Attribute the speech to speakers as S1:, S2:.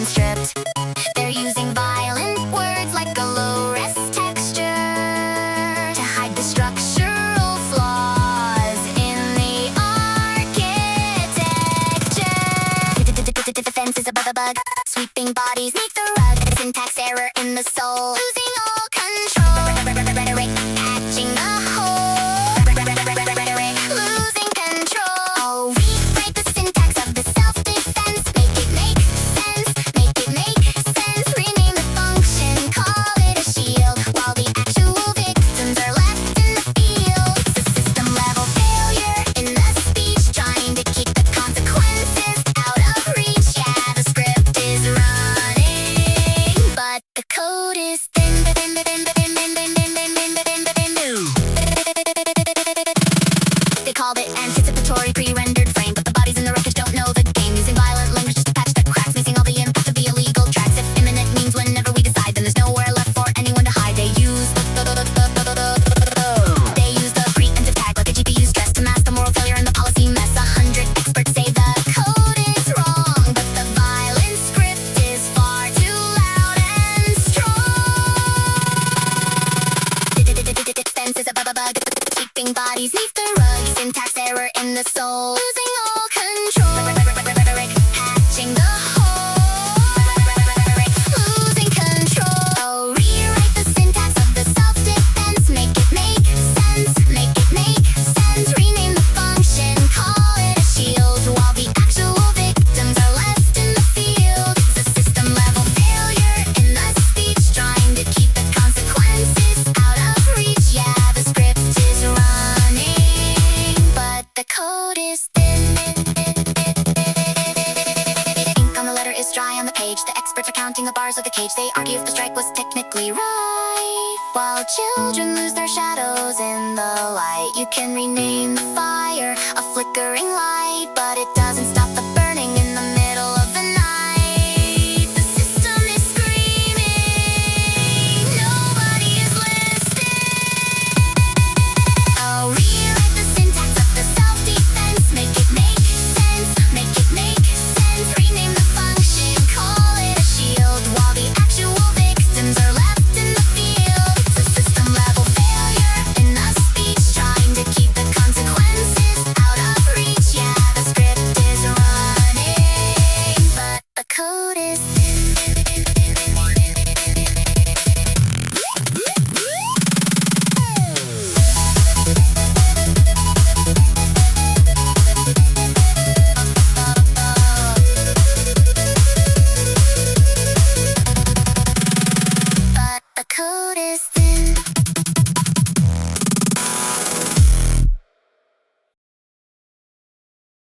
S1: stripped. They're using violent words like a low-res texture to hide the structural flaws in the architecture. Defense is above a bug, sweeping bodies neath the rug. Syntax error in the soul, losing all control. Rhetoric, catching the whole. Rhetoric, losing control. Rewrite the syntax of the self-defense. Make it make sense, make it make sense. Rename the function, call it a shield, while the actual victims are left in the field. It's a system-level failure in the speech, trying to keep the consequences out of reach. Yeah, the script is running, but the code is thin. They called it anticipatory pre-rendered frame, but the bodies in the wreckage don't know the game. Using violent language just to patch the cracks, missing all the impact of the illegal tracks. If imminent means whenever we decide, then there's nowhere left for anyone to hide. They use the preemptive tag like a GPU stress to mask the moral failure and the policy mess. 100 experts say the code is wrong, but the violent script is far too loud and strong. Defense is a bug, keeping bodies neath the rug. Syntax error in the soul, losing all control. Rhetoric, hatching the whole. Rhetoric, losing control. Rewrite the syntax of the self-defense. Make it make sense, make it make sense. Rename the function, call it a shield, while the actual victims are left in the field. It's a system-level failure in the speech, trying to keep the consequences out of reach. Yeah, the script is running, but the code is thin. Ink on the letter is dry on the page. The experts are counting the bars of the cage. They argue if the strike was technically right, while children lose their shadows in the light. You can rename the fire a flickering light, but it doesn't stop the burning in the middle of the night. The system is screaming, nobody is listening. Oh, rewrite the syntax of the self-defense. Make it make sense, make it make sense. Rename the function, call it a shield, while the actual victims are left in the field. It's a system-level failure in the speech, trying to keep the consequences out of reach. Yeah, the script is running, but the code is